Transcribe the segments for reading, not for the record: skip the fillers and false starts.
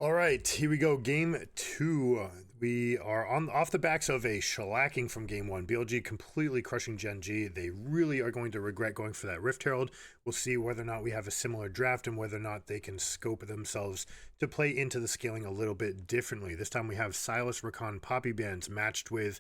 All right, here we go. Game two. We are on off the backs of a shellacking from game one. BLG completely crushing GenG. They really are going to regret going for that Rift Herald. We'll see whether or not we have a similar draft and whether or not they can scope themselves to play into the scaling a little bit differently. This time we have Silas, Rakan, Poppy bans matched with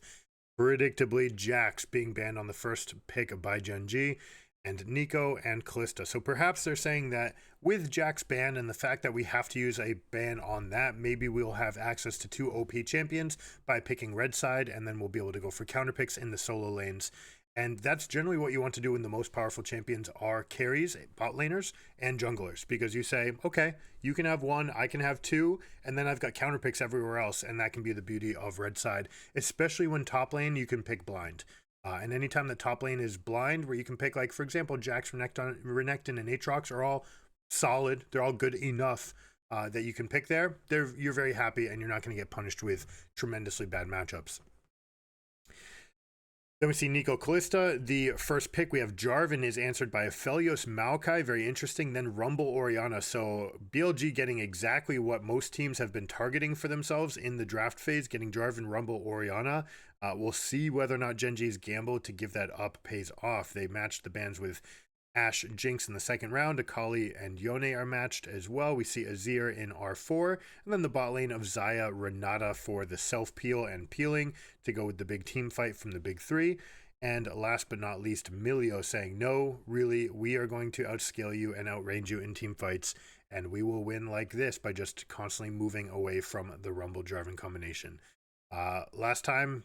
predictably Jax being banned on the first pick by GenG, and Nico and Callista. So perhaps they're saying that with Jack's ban and the fact that we have to use a ban on that, maybe we'll have access to two OP champions by picking red side, and then we'll be able to go for counter picks in the solo lanes. And that's generally what you want to do when the most powerful champions are carries, bot laners, and junglers. Because you say, okay, you can have one, I can have two, and then I've got counter picks everywhere else, and that can be the beauty of red side. Especially when top lane, you can pick blind. And anytime the top lane is blind, where you can pick, like, for example, Jax, Renekton, and Aatrox are all solid. They're all good enough that you can pick there. You're very happy, and you're not going to get punished with tremendously bad matchups. Then we see Nico Callista. The first pick, we have Jarvan is answered by Aphelios Maokai. Very interesting. Then Rumble Orianna. So BLG getting exactly what most teams have been targeting for themselves in the draft phase, getting Jarvan, Rumble, Orianna. We'll see whether or not GenG's gamble to give that up pays off. They matched the bans with Ashe, Jinx in the second round. Akali and Yone are matched as well. We see Azir in R4, and then the bot lane of Xayah, Renata for the self-peel and peeling to go with the big team fight from the big three. And last but not least, Milio saying, no, really, we are going to outscale you and outrange you in team fights, and we will win like this by just constantly moving away from the Rumble Jarvan combination. Last time,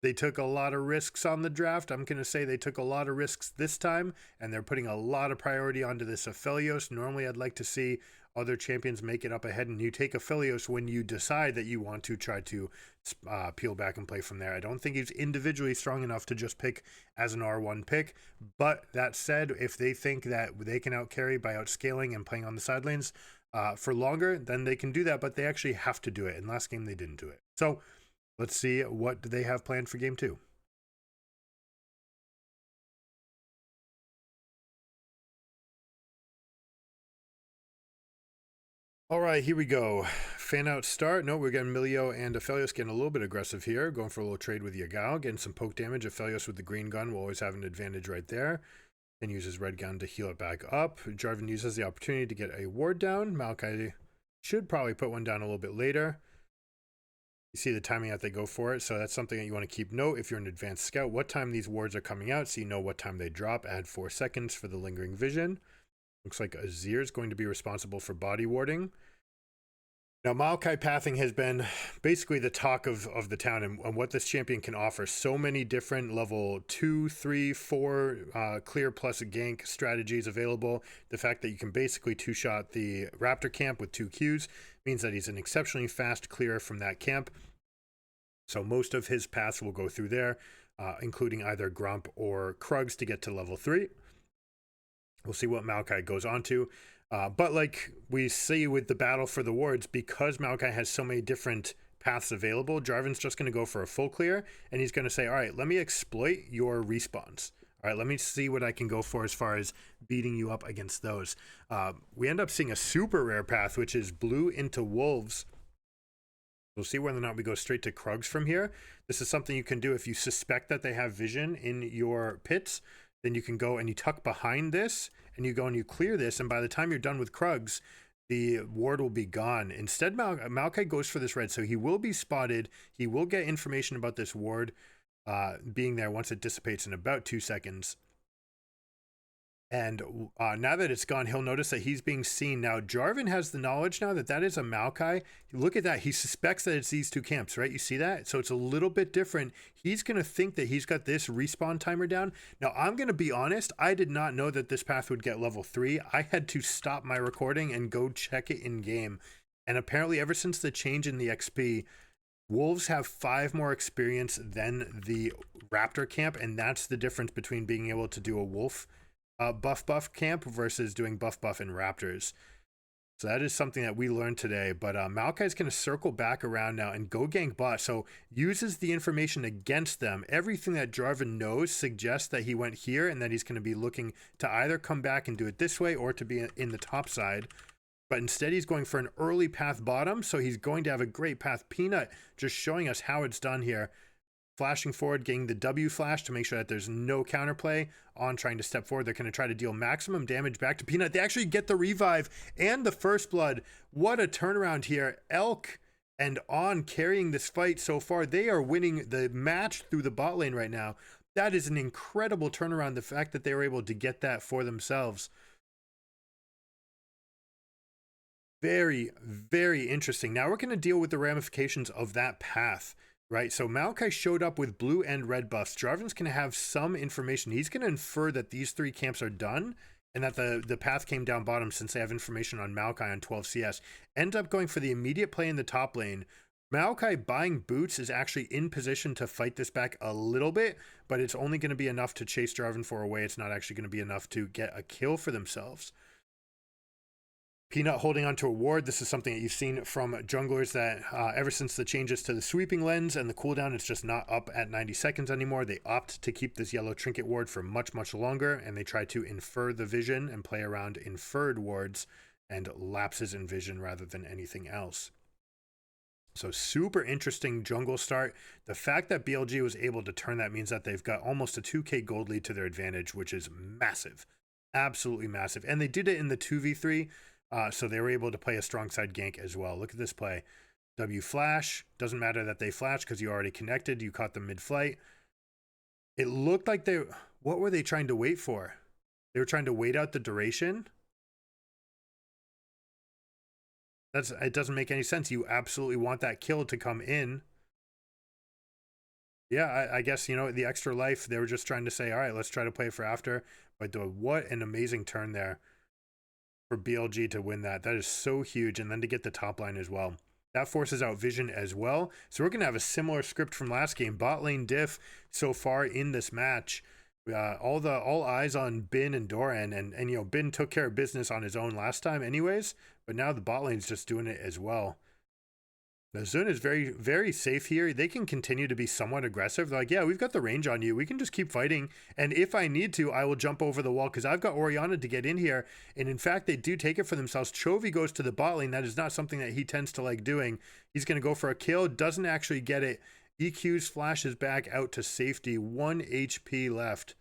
they took a lot of risks on the draft. I'm going to say they took a lot of risks this time, and they're putting a lot of priority onto this Aphelios. Normally, I'd like to see other champions make it up ahead, and you take Aphelios when you decide that you want to try to peel back and play from there. I don't think he's individually strong enough to just pick as an R1 pick, but that said, if they think that they can outcarry by outscaling and playing on the side lanes for longer, then they can do that, but they actually have to do it, and last game they didn't do it. So let's see what they have planned for game two. All right, here we go. Fan out start. No, we're getting Milio and Aphelios getting a little bit aggressive here. Going for a little trade with Yagao. Getting some poke damage. Aphelios with the green gun will always have an advantage right there. And uses red gun to heal it back up. Jarvan uses the opportunity to get a ward down. Maokai should probably put one down a little bit later. You see the timing that they go for it, so that's something that you want to keep note if you're an advanced scout, what time these wards are coming out, so you know what time they drop. Add 4 seconds for the lingering vision. Looks like Azir is going to be responsible for body warding. Now, Maokai pathing has been basically the talk of the town and what this champion can offer. So many different level 2, 3, 4 clear plus gank strategies available. The fact that you can basically two-shot the Raptor camp with 2 Qs means that he's an exceptionally fast clear from that camp. So most of his paths will go through there, including either Grump or Krugs to get to level 3. We'll see what Maokai goes on to. But like we see with the battle for the wards, because Maokai has so many different paths available, Jarvan's just going to go for a full clear, and he's going to say, all right, let me exploit your respawns. All right, let me see what I can go for as far as beating you up against those. We end up seeing a super rare path, which is blue into wolves. We'll see whether or not we go straight to Krugs from here. This is something you can do if you suspect that they have vision in your pits. Then you can go and you tuck behind this, and you go and you clear this, and by the time you're done with Krugs, the ward will be gone. Instead, Maokai goes for this red, so he will be spotted. He will get information about this ward being there once it dissipates in about 2 seconds. And now that it's gone, he'll notice that he's being seen. Now, Jarvan has the knowledge now that that is a Maokai. Look at that. He suspects that it's these two camps, right? You see that? So it's a little bit different. He's going to think that he's got this respawn timer down. Now, I'm going to be honest. I did not know that this path would get level 3. I had to stop my recording and go check it in game. And apparently, ever since the change in the XP, Wolves have 5 more experience than the Raptor camp. And that's the difference between being able to do a wolf buff camp versus doing buff in Raptors. So that is something that we learned today. But Maokai is going to circle back around now and go gank bot. So uses the information against them. Everything that Jarvan knows suggests that he went here and that he's going to be looking to either come back and do it this way or to be in the top side. But instead he's going for an early path bottom, so he's going to have a great path. Peanut just showing us how it's done here. Flashing forward, getting the W flash to make sure that there's no counterplay on trying to step forward. They're going to try to deal maximum damage back to Peanut. They actually get the revive and the first blood. What a turnaround here. Elk and On carrying this fight so far. They are winning the match through the bot lane right now. That is an incredible turnaround. The fact that they were able to get that for themselves. Very, very interesting. Now we're going to deal with the ramifications of that path. Right, so Maokai showed up with blue and red buffs. Jarvan's going to have some information. He's going to infer that these 3 camps are done and that the path came down bottom since they have information on Maokai on 12 CS. End up going for the immediate play in the top lane. Maokai buying boots is actually in position to fight this back a little bit, but it's only going to be enough to chase Jarvan 4 away. It's not actually going to be enough to get a kill for themselves. Peanut holding onto a ward. This is something that you've seen from junglers that ever since the changes to the sweeping lens and the cooldown, it's just not up at 90 seconds anymore. They opt to keep this yellow trinket ward for much, much longer, and they try to infer the vision and play around inferred wards and lapses in vision rather than anything else. So super interesting jungle start. The fact that BLG was able to turn that means that they've got almost a 2k gold lead to their advantage, which is massive. Absolutely massive. And they did it in the 2v3. So they were able to play a strong side gank as well. Look at this play. W flash. Doesn't matter that they flashed because you already connected. You caught them mid-flight. It looked like they... What were they trying to wait for? They were trying to wait out the duration? It doesn't make any sense. You absolutely want that kill to come in. Yeah, I guess, you know, the extra life, they were just trying to say, all right, let's try to play for after. But what an amazing turn there for BLG to win that. That is so huge. And then to get the top line as well. That forces out vision as well. So we're going to have a similar script from last game. Bot lane diff so far in this match. All eyes on Bin and Doran. And you know, Bin took care of business on his own last time anyways. But now the bot lane's just doing it as well. The Zun is very, very safe here. They can continue to be somewhat aggressive. They're like, yeah, we've got the range on you. We can just keep fighting. And if I need to, I will jump over the wall because I've got Orianna to get in here. And in fact, they do take it for themselves. Chovy goes to the bot lane. That is not something that he tends to like doing. He's going to go for a kill. Doesn't actually get it. EQs flashes back out to safety. 1 HP left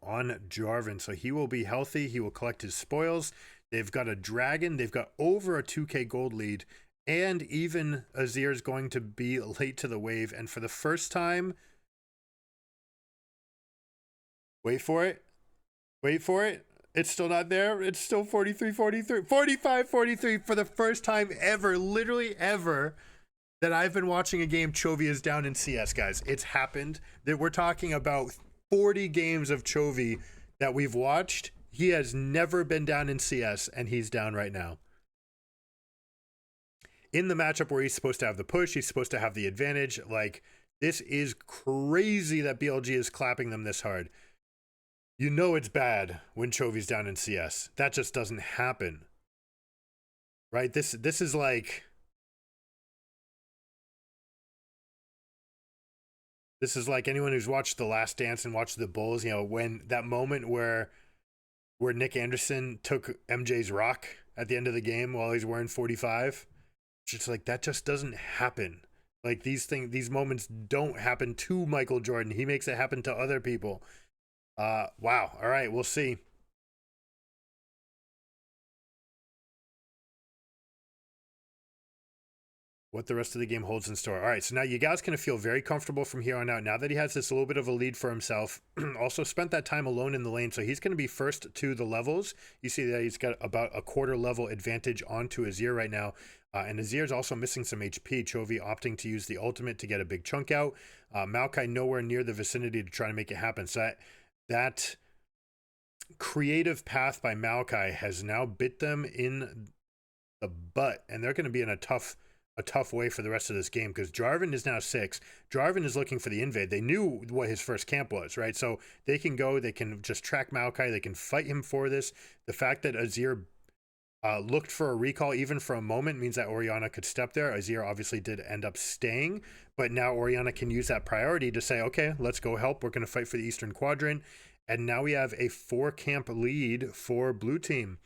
on Jarvan. So he will be healthy. He will collect his spoils. They've got a dragon. They've got over a 2k gold lead. And even Azir is going to be late to the wave. And for the first time, wait for it. Wait for it. It's still not there. It's still 43-43, 45-43 for the first time ever, literally ever, that I've been watching a game. Chovy is down in CS, guys. It's happened. That we're talking about 40 games of Chovy that we've watched. He has never been down in CS, and he's down right now. In the matchup where he's supposed to have the push, he's supposed to have the advantage. Like, this is crazy that BLG is clapping them this hard. You know it's bad when Chovy's down in CS. That just doesn't happen. Right? This is like... This is like anyone who's watched The Last Dance and watched the Bulls, you know, when that moment where Nick Anderson took MJ's rock at the end of the game while he's wearing 45. It's like, that just doesn't happen. Like, these moments don't happen to Michael Jordan. He makes it happen to other people. Wow. All right, we'll see. What the rest of the game holds in store. All right, so now Yaga's going to feel very comfortable from here on out. Now that he has this little bit of a lead for himself, also spent that time alone in the lane, so he's going to be first to the levels. You see that he's got about a quarter level advantage onto Azir right now. And Azir's also missing some HP. Chovy opting to use the ultimate to get a big chunk out. Maokai nowhere near the vicinity to try to make it happen. So that creative path by Maokai has now bit them in the butt, and they're going to be in a tough way for the rest of this game because Jarvan is now 6. Jarvan is looking for the invade. They knew what his first camp was, right? So they can go, they can just track Maokai, they can fight him for this. The fact that Azir looked for a recall even for a moment means that Orianna could step there. Azir obviously did end up staying, but now Orianna can use that priority to say, okay, let's go help. We're going to fight for the Eastern Quadrant. And now we have a 4-camp lead for blue team.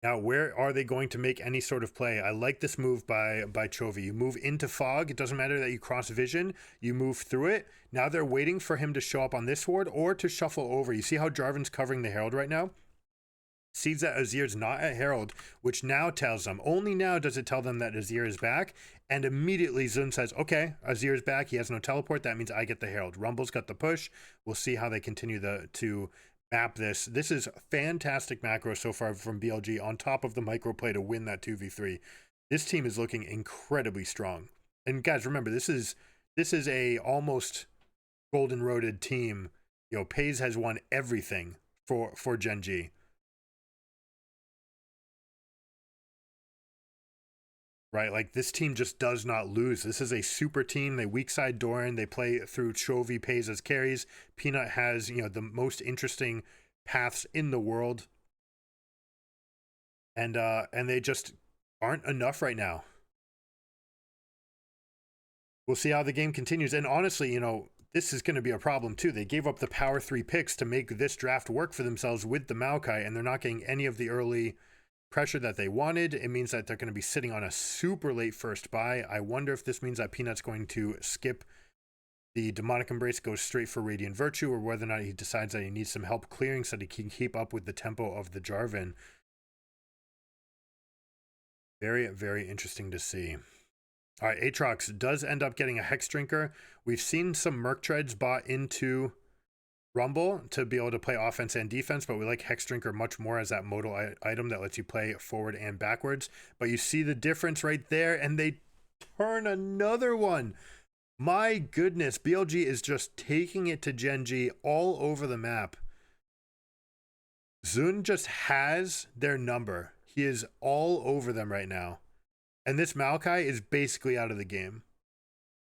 Now, where are they going to make any sort of play? I like this move by Chovy. You move into fog. It doesn't matter that you cross vision. You move through it. Now they're waiting for him to show up on this ward or to shuffle over. You see how Jarvan's covering the Herald right now? Sees that Azir's not at Herald, which now tells them, only now does it tell them that Azir is back. And immediately Zun says, okay, Azir's back. He has no teleport. That means I get the Herald. Rumble's got the push. We'll see how they continue to map this. This is fantastic macro so far from BLG on top of the micro play to win that 2v3. This team is looking incredibly strong. And guys, remember, this is a almost golden roaded team. You know, Pays has won everything for GenG. Right, like this team just does not lose. This is a super team. They weak side Doran. They play through Chovy, Pays as carries. Peanut has, you know, the most interesting paths in the world, and they just aren't enough right now. We'll see how the game continues. And honestly, you know, this is going to be a problem too. They gave up the power 3 picks to make this draft work for themselves with the Maokai, and they're not getting any of the early pressure that they wanted. It means that they're going to be sitting on a super late first buy. I wonder if this means that Peanut's going to skip the Demonic Embrace, go straight for Radiant Virtue, or whether or not he decides that he needs some help clearing so that he can keep up with the tempo of the Jarvan. Very, very interesting to see. All right, Aatrox does end up getting a Hex Drinker. We've seen some Merc Treads bought into Rumble to be able to play offense and defense, but we like Hex Drinker much more as that modal item that lets you play forward and backwards. But you see the difference right there, and they turn another one. My goodness, BLG is just taking it to GenG all over the map. Zun just has their number. He is all over them right now. And this Maokai is basically out of the game.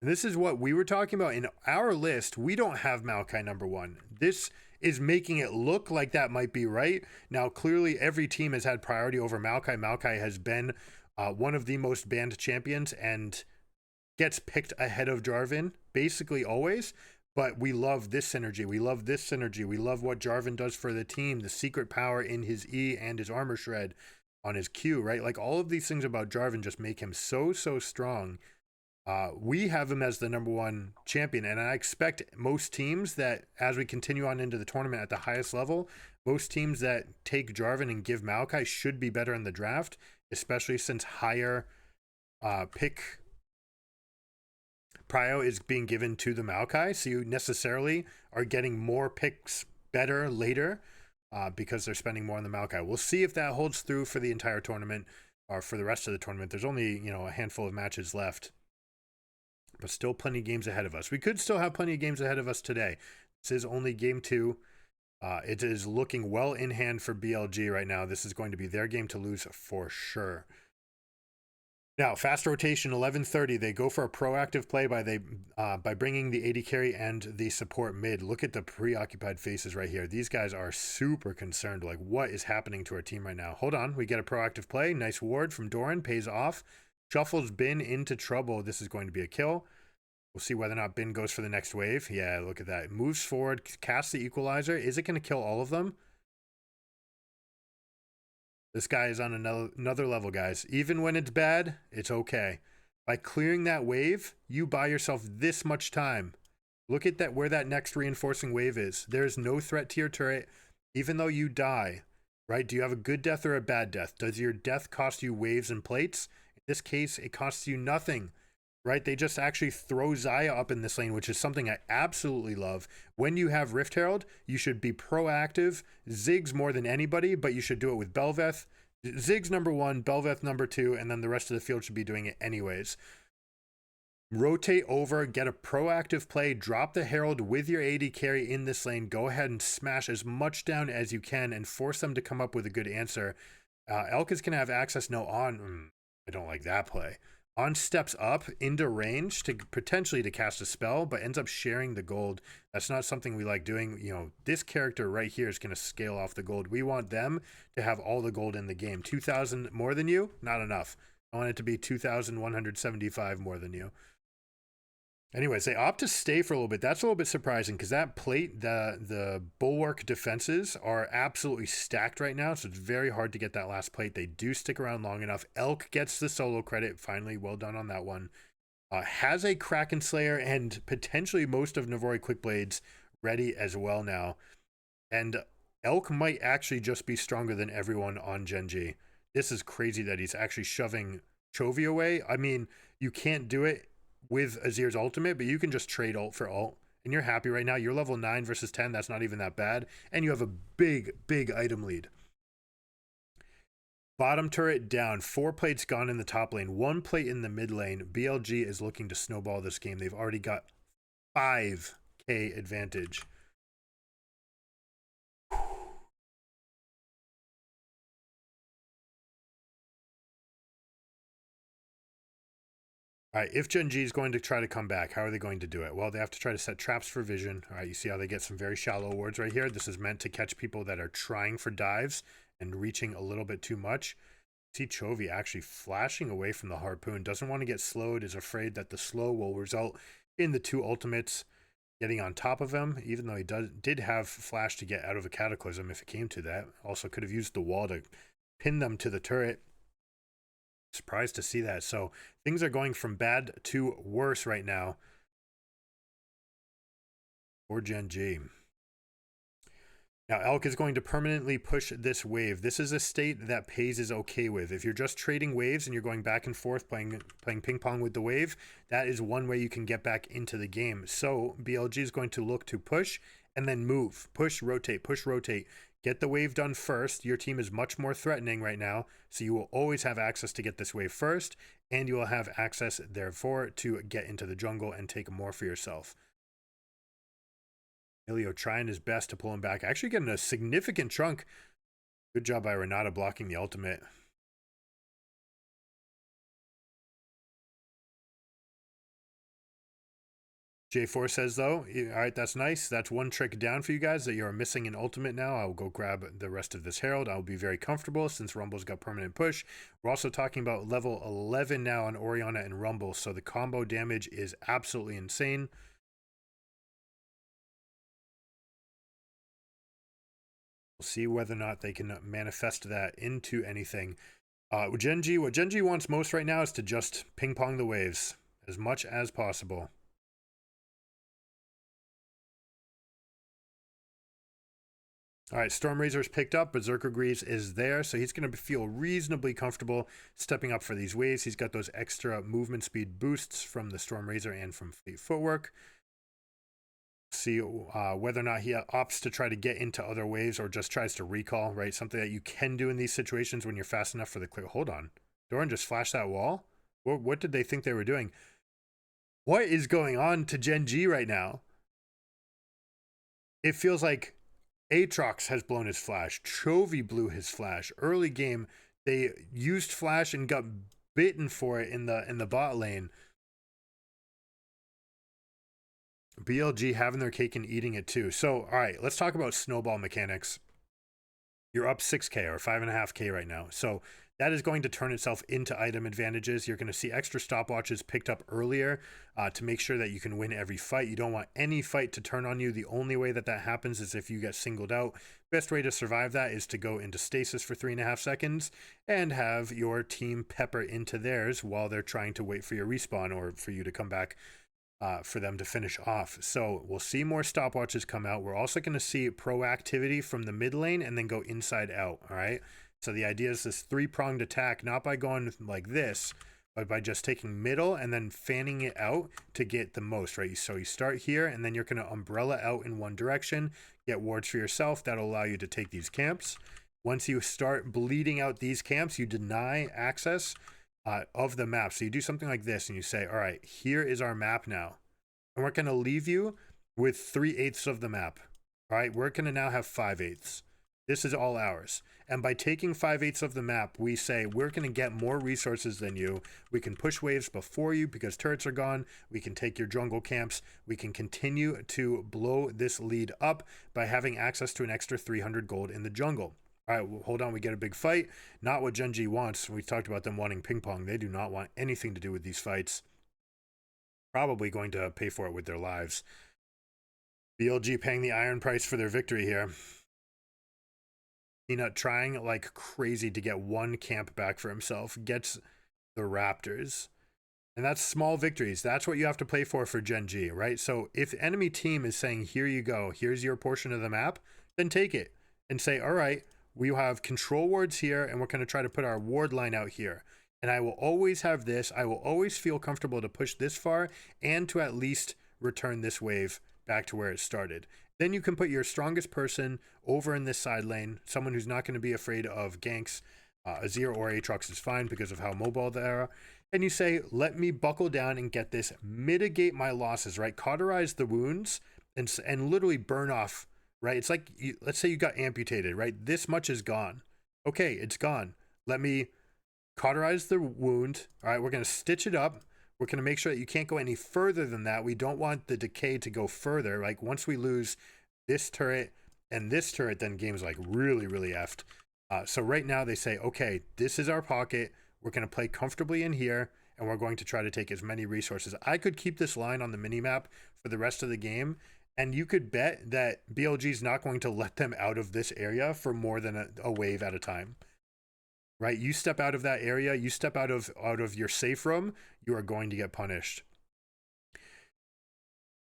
And this is what we were talking about in our list. We don't have Maokai #1. This is making it look like that might be right. Now, clearly, every team has had priority over Maokai. Maokai has been one of the most banned champions and gets picked ahead of Jarvan basically always. But we love this synergy. We love this synergy. We love what Jarvan does for the team, the secret power in his E and his armor shred on his Q, right? Like all of these things about Jarvan just make him so strong. We have him as the #1 champion, and I expect most teams that, as we continue on into the tournament at the highest level, most teams that take Jarvan and give Maokai should be better in the draft, especially since higher pick prio is being given to the Maokai, so you necessarily are getting more picks better later because they're spending more on the Maokai. We'll see if that holds through for the entire tournament or for the rest of the tournament. There's only, you know, a handful of matches left, but still plenty of games ahead of us. We could still have plenty of games ahead of us today. This is only game 2. It is looking well in hand for BLG right now. This is going to be their game to lose for sure. Now, fast rotation, 11:30. They go for a proactive play by bringing the AD carry and the support mid. Look at the preoccupied faces right here. These guys are super concerned. Like, what is happening to our team right now? Hold on. We get a proactive play. Nice ward from Doran. Pays off. Shuffles Bin into trouble. This is going to be a kill. We'll see whether or not Bin goes for the next wave. Yeah, look at that. Moves forward, casts the equalizer. Is it going to kill all of them? This guy is on another level, guys. Even when it's bad, it's okay. By clearing that wave, you buy yourself this much time. Look at that, where that next reinforcing wave is. There's no threat to your turret, even though you die, right? Do you have a good death or a bad death? Does your death cost you waves and plates? In this case, it costs you nothing, right? They just actually throw Xayah up in this lane, which is something I absolutely love. When you have Rift Herald, you should be proactive. Ziggs more than anybody, but you should do it with Bel'Veth. Ziggs #1, Bel'Veth #2, and then the rest of the field should be doing it anyways. Rotate over, get a proactive play, drop the Herald with your AD carry in this lane. Go ahead and smash as much down as you can and force them to come up with a good answer. Elk is going to have access on... I don't like that play. On steps up into range to potentially to cast a spell, but ends up sharing the gold. That's not something we like doing. You know, this character right here is going to scale off the gold. We want them to have all the gold in the game. 2,000 more than you? Not enough. I want it to be 2,175 more than you. Anyways, they opt to stay for a little bit. That's a little bit surprising because that plate, the bulwark defenses are absolutely stacked right now. So it's very hard to get that last plate. They do stick around long enough. Elk gets the solo credit. Finally, well done on that one. Has a Kraken Slayer and potentially most of Navori Quickblades ready as well now. And Elk might actually just be stronger than everyone on GenG. This is crazy that he's actually shoving Chovy away. I mean, you can't do it with Azir's ultimate, but you can just trade ult for ult. And you're happy right now. You're level 9 versus 10. That's not even that bad. And you have a big, big item lead. Bottom turret down. 4 plates gone in the top lane. 1 plate in the mid lane. BLG is looking to snowball this game. They've already got 5k advantage. All right, if GenG is going to try to come back, how are they going to do it? Well, they have to try to set traps for vision. All right, you see how they get some very shallow wards right here. This is meant to catch people that are trying for dives and reaching a little bit too much. See Chovy actually flashing away from the harpoon. Doesn't want to get slowed, is afraid that the slow will result in the 2 ultimates getting on top of him, even though he did have flash to get out of a cataclysm if it came to that. Also could have used the wall to pin them to the turret. Surprised to see that. So things are going from bad to worse right now for GenG. Now Elk is going to permanently push this wave. This is a state that Pays is okay with. If you're just trading waves and you're going back and forth playing ping pong with the wave, that is one way you can get back into the game. So BLG is going to look to push and then move. Push, rotate, push, rotate. Get the wave done first. Your team is much more threatening right now, so you will always have access to get this wave first, and you will have access, therefore, to get into the jungle and take more for yourself. Emilio trying his best to pull him back. Actually getting a significant chunk. Good job by Renata blocking the ultimate. J4 says, though, all right, that's nice. That's one trick down for you guys that you're missing an ultimate now. I will go grab the rest of this Herald. I'll be very comfortable since Rumble's got permanent push. We're also talking about level 11 now on Orianna and Rumble, so the combo damage is absolutely insane. We'll see whether or not they can manifest that into anything. What GenG wants most right now is to just ping pong the waves as much as possible. All right, Stormrazor's picked up. Berserker Greaves is there, so he's going to feel reasonably comfortable stepping up for these waves. He's got those extra movement speed boosts from the Stormrazor and from Fleet Footwork. See whether or not he opts to try to get into other waves or just tries to recall, right? Something that you can do in these situations when you're fast enough for the clear. Hold on. Doran just flashed that wall? What did they think they were doing? What is going on to GenG right now? It feels like Aatrox has blown his flash. Chovy blew his flash. Early game, they used flash and got bitten for it in the bot lane. BLG having their cake and eating it too. So, all right, let's talk about snowball mechanics. You're up 6k or 5.5k right now. So that is going to turn itself into item advantages. You're going to see extra stopwatches picked up earlier to make sure that you can win every fight. You don't want any fight to turn on you. The only way that happens is if you get singled out. Best way to survive that is to go into stasis for 3.5 seconds and have your team pepper into theirs while they're trying to wait for your respawn or for you to come back for them to finish off. So we'll see more stopwatches come out. We're also going to see proactivity from the mid lane and then go inside out. All right. So the idea is this 3-pronged attack, not by going like this, but by just taking middle and then fanning it out to get the most, right? So you start here and then you're going to umbrella out in one direction, get wards for yourself. That'll allow you to take these camps. Once you start bleeding out these camps, you deny access of the map. So you do something like this and you say, all right, here is our map now. And we're going to leave you with 3/8 of the map. All right, we're going to now have 5/8. This is all ours. And by taking 5/8 of the map, we say we're going to get more resources than you. We can push waves before you because turrets are gone. We can take your jungle camps. We can continue to blow this lead up by having access to an extra 300 gold in the jungle. All right, well, hold on. We get a big fight. Not what GenG wants. We talked about them wanting ping pong. They do not want anything to do with these fights. probably going to pay for it with their lives. BLG paying the iron price for their victory here. Peanut trying like crazy to get one camp back for himself, gets the Raptors. And that's small victories. That's what you have to play for GenG, right? So if the enemy team is saying, here you go, here's your portion of the map, then take it and say, all right, we have control wards here, and we're going to try to put our ward line out here. And I will always have this. I will always feel comfortable to push this far and to at least return this wave back to where it started. Then you can put your strongest person over in this side lane, someone who's not going to be afraid of ganks. Azir or Aatrox is fine because of how mobile they are. And you say, let me buckle down and get this, mitigate my losses, right? Cauterize the wounds and literally burn off, right? It's like, let's say you got amputated, right? This much is gone. Okay, it's gone. Let me cauterize the wound. All right, we're going to stitch it up. We're going to make sure that you can't go any further than that. We don't want the decay to go further. Like once we lose this turret and this turret, then game's like really, really effed. So right now they say, okay, this is our pocket. We're going to play comfortably in here, and we're going to try to take as many resources. I could keep this line on the minimap for the rest of the game, and you could bet that BLG is not going to let them out of this area for more than a wave at a time. Right? You step out of that area, you step out of your safe room, you are going to get punished.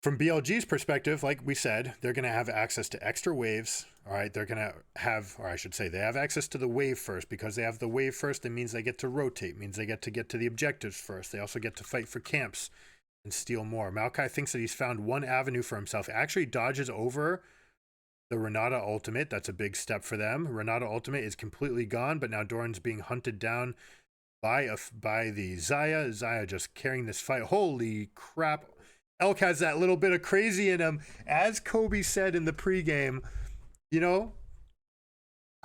From BLG's perspective, like we said, they're going to have access to extra waves. All right, they're going to have, or I should say, they have access to the wave first. Because they have the wave first, it means they get to rotate, means they get to the objectives first. They also get to fight for camps and steal more. Maokai thinks that he's found one avenue for himself. Actually dodges over the Renata ultimate. That's a big step for them. Renata ultimate is completely gone, but now Doran's being hunted down by the Xayah. Xayah just carrying this fight. Holy crap. Elk has that little bit of crazy in him. As Kobe said in the pregame, you know,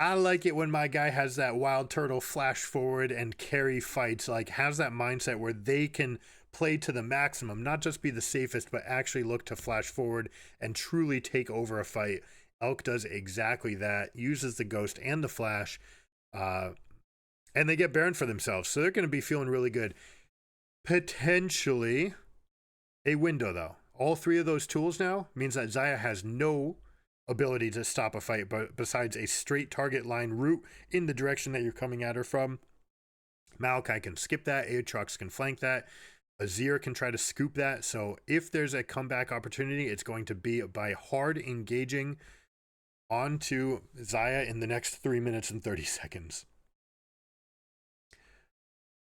I like it when my guy has that wild turtle flash forward and carry fights, like has that mindset where they can play to the maximum, not just be the safest, but actually look to flash forward and truly take over a fight. Elk does exactly that, uses the ghost and the flash, and they get Baron for themselves. So they're going to be feeling really good. Potentially a window, though. All three of those tools now means that Xayah has no ability to stop a fight, but besides a straight target line route in the direction that you're coming at her from. Maokai can skip that. Aatrox can flank that. Azir can try to scoop that. So if there's a comeback opportunity, it's going to be by hard engaging onto Xayah in the next 3 minutes and 30 seconds.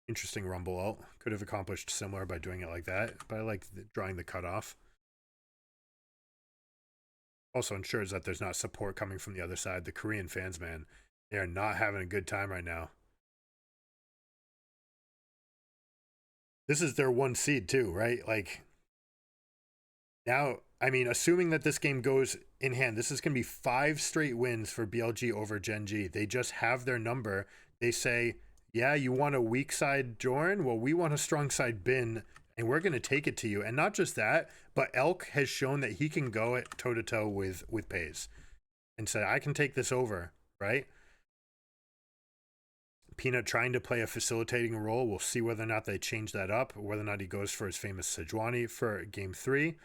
Interesting rumble ult. Could have accomplished similar by doing it like that, but I like drawing the cutoff. Also ensures that there's not support coming from the other side. The Korean fans, man, they are not having a good time right now. This is their 1 seed too, right? Like now, I mean, assuming that this game goes in hand, this is going to be 5 straight wins for BLG over GenG. They just have their number. They say, yeah, you want a weak side Jorn? Well, we want a strong side Bin, and we're going to take it to you. And not just that, but Elk has shown that he can go at toe-to-toe with Pays and said, I can take this over, right? Peanut trying to play a facilitating role. We'll see whether or not they change that up, or whether or not he goes for his famous Sejuani for game 3,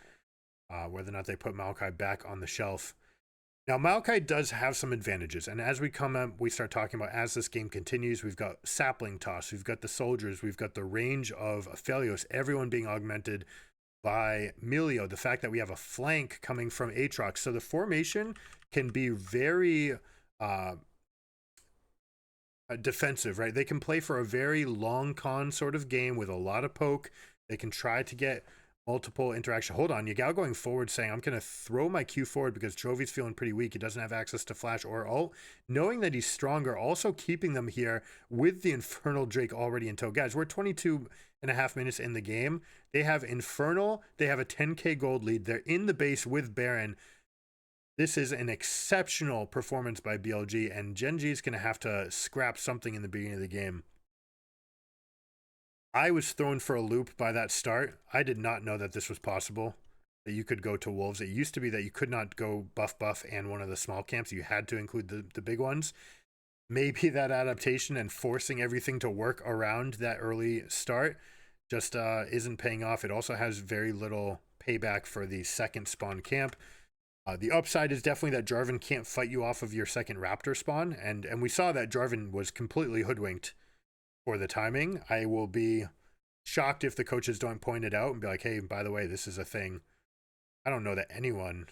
whether or not they put Maokai back on the shelf. Now, Maokai does have some advantages, and as we come up, we start talking about as this game continues, we've got Sapling Toss, we've got the Soldiers, we've got the range of Aphelios, everyone being augmented by Milio, the fact that we have a flank coming from Aatrox. So the formation can be very defensive, right? They can play for a very long con sort of game with a lot of poke. They can try to get multiple interaction. Hold on, Yagao going forward saying, I'm going to throw my Q forward because Chovy's feeling pretty weak. He doesn't have access to flash or ult. Knowing that he's stronger, also keeping them here with the Infernal Drake already in tow. Guys, we're 22.5 minutes in the game. They have Infernal. They have a 10k gold lead. They're in the base with Baron. This is an exceptional performance by BLG, and GenG is going to have to scrap something in the beginning of the game. I was thrown for a loop by that start. I did not know that this was possible, that you could go to Wolves. It used to be that you could not go buff and one of the small camps. You had to include the big ones. Maybe that adaptation and forcing everything to work around that early start just isn't paying off. It also has very little payback for the second spawn camp. The upside is definitely that Jarvan can't fight you off of your second Raptor spawn, and we saw that Jarvan was completely hoodwinked for the timing. I will be shocked if the coaches don't point it out and be like, hey, by the way, this is a thing. I don't know that anyone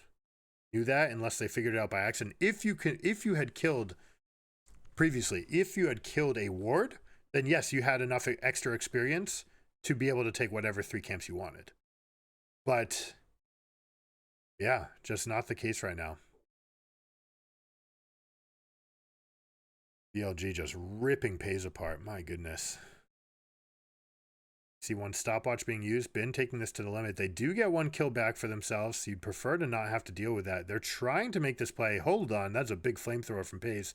knew that unless they figured it out by accident. If you had killed previously, if you had killed a ward, then yes, you had enough extra experience to be able to take whatever 3 camps you wanted. But yeah, just not the case right now. BLG just ripping Pays apart. My goodness. See one stopwatch being used. Bin taking this to the limit. They do get 1 kill back for themselves. So you'd prefer to not have to deal with that. They're trying to make this play. Hold on. That's a big flamethrower from Pays.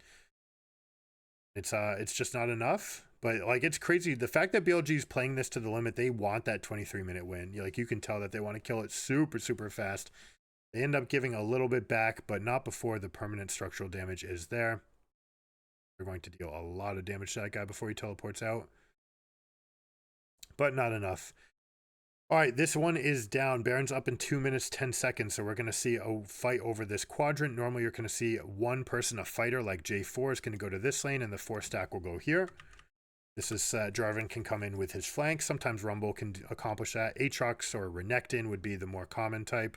It's just not enough. But like, it's crazy. The fact that BLG is playing this to the limit, they want that 23-minute win. Like, you can tell that they want to kill it super, super fast. They end up giving a little bit back, but not before the permanent structural damage is there. They're going to deal a lot of damage to that guy before he teleports out. But not enough. All right, this one is down. Baron's up in 2 minutes, 10 seconds. So we're going to see a fight over this quadrant. Normally, you're going to see one person, a fighter like J4 is going to go to this lane, and the 4 stack will go here. This is Jarvan can come in with his flank. Sometimes Rumble can accomplish that. Aatrox or Renekton would be the more common type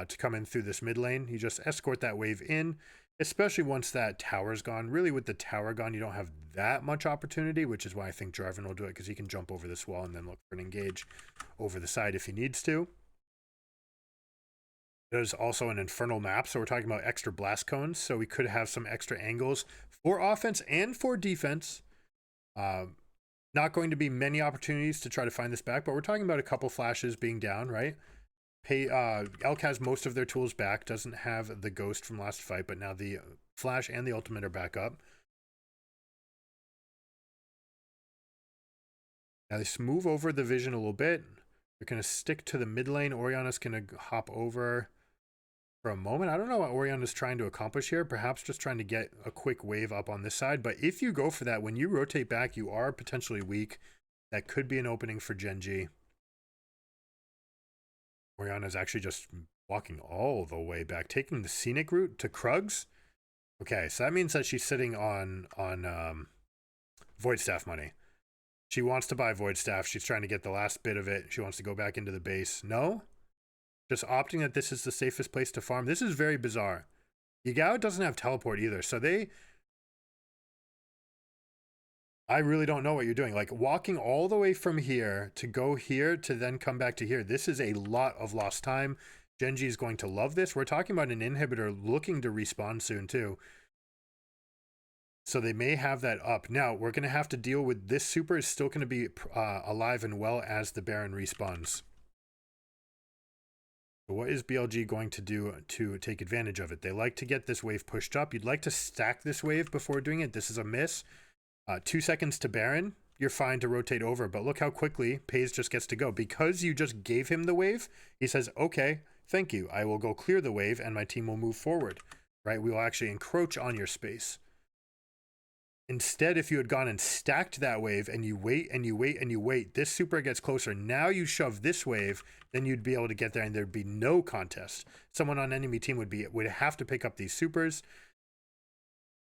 to come in through this mid lane. You just escort that wave in, especially once that tower's gone. Really, with the tower gone, you don't have that much opportunity, which is why I think Jarvan will do it, because he can jump over this wall and then look for an engage over the side if he needs to. There's also an infernal map, so we're talking about extra blast cones, so we could have some extra angles for offense and for defense. Not going to be many opportunities to try to find this back, but we're talking about a couple flashes being down, right? Elk has most of their tools back, doesn't have the ghost from last fight, but now the flash and the ultimate are back up. Now they move over the vision a little bit. They're going to stick to the mid lane. Orianna's going to hop over for a moment. I don't know what Orianna's trying to accomplish here. Perhaps just trying to get a quick wave up on this side. But if you go for that, when you rotate back, you are potentially weak. That could be an opening for GenG. Orianna's actually just walking all the way back, taking the scenic route to Krugs. Okay, so that means that she's sitting on Void Staff money. She wants to buy Void Staff. She's trying to get the last bit of it. She wants to go back into the base. No? Just opting that this is the safest place to farm. This is very bizarre. Yagao doesn't have teleport either, so I really don't know what you're doing. Like, walking all the way from here to go here to then come back to here. This is a lot of lost time. GenG is going to love this. We're talking about an inhibitor looking to respawn soon too. So they may have that up. Now, we're going to have to deal with this super is still going to be alive and well as the Baron respawns. So what is BLG going to do to take advantage of it? They like to get this wave pushed up. You'd like to stack this wave before doing it. This is a miss. 2 seconds to Baron, you're fine to rotate over, but look how quickly Pays just gets to go. Because you just gave him the wave, he says, okay, thank you. I will go clear the wave and my team will move forward, right? We will actually encroach on your space. Instead, if you had gone and stacked that wave and you wait and you wait and you wait, this super gets closer. Now you shove this wave, then you'd be able to get there and there'd be no contest. Someone on enemy team would have to pick up these supers.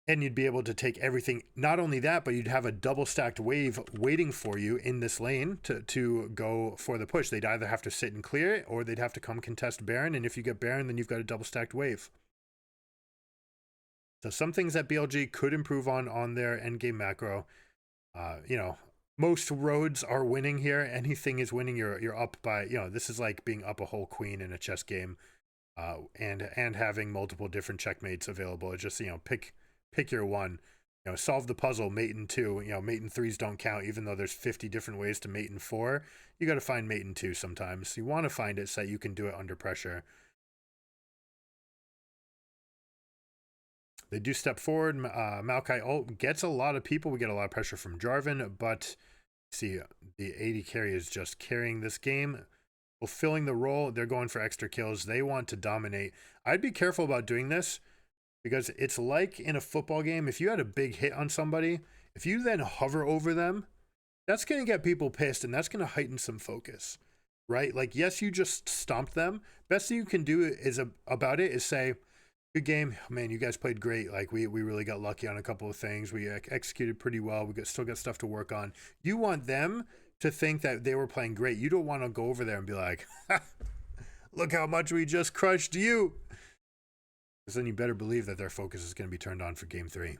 And you'd be able to take everything. Not only that, but you'd have a double stacked wave waiting for you in this lane to go for the push. They'd either have to sit and clear it, or they'd have to come contest Baron. And if you get Baron, then you've got a double stacked wave. So some things that BLG could improve on their endgame macro. You know, most roads are winning here. Anything is winning. You're up by, you know, this is like being up a whole queen in a chess game, and having multiple different checkmates available. It's just, you know, pick your one, you know, solve the puzzle, mate in 2, you know, mate in 3s don't count, even though there's 50 different ways to mate in 4. You got to find mate in 2 sometimes. You want to find it so that you can do it under pressure. They do step forward. Maokai ult gets a lot of people. We get a lot of pressure from Jarvan, but see, the AD carry is just carrying this game, fulfilling the role. They're going for extra kills. They want to dominate. I'd be careful about doing this, because it's like in a football game, if you had a big hit on somebody, if you then hover over them, that's going to get people pissed, and that's going to heighten some focus, right? Like, yes, you just stomped them. Best thing you can do about it is say, good game, man, you guys played great. Like, we really got lucky on a couple of things. We executed pretty well. Still got stuff to work on. You want them to think that they were playing great. You don't want to go over there and be like, look how much we just crushed you. Because then you better believe that their focus is going to be turned on for game 3.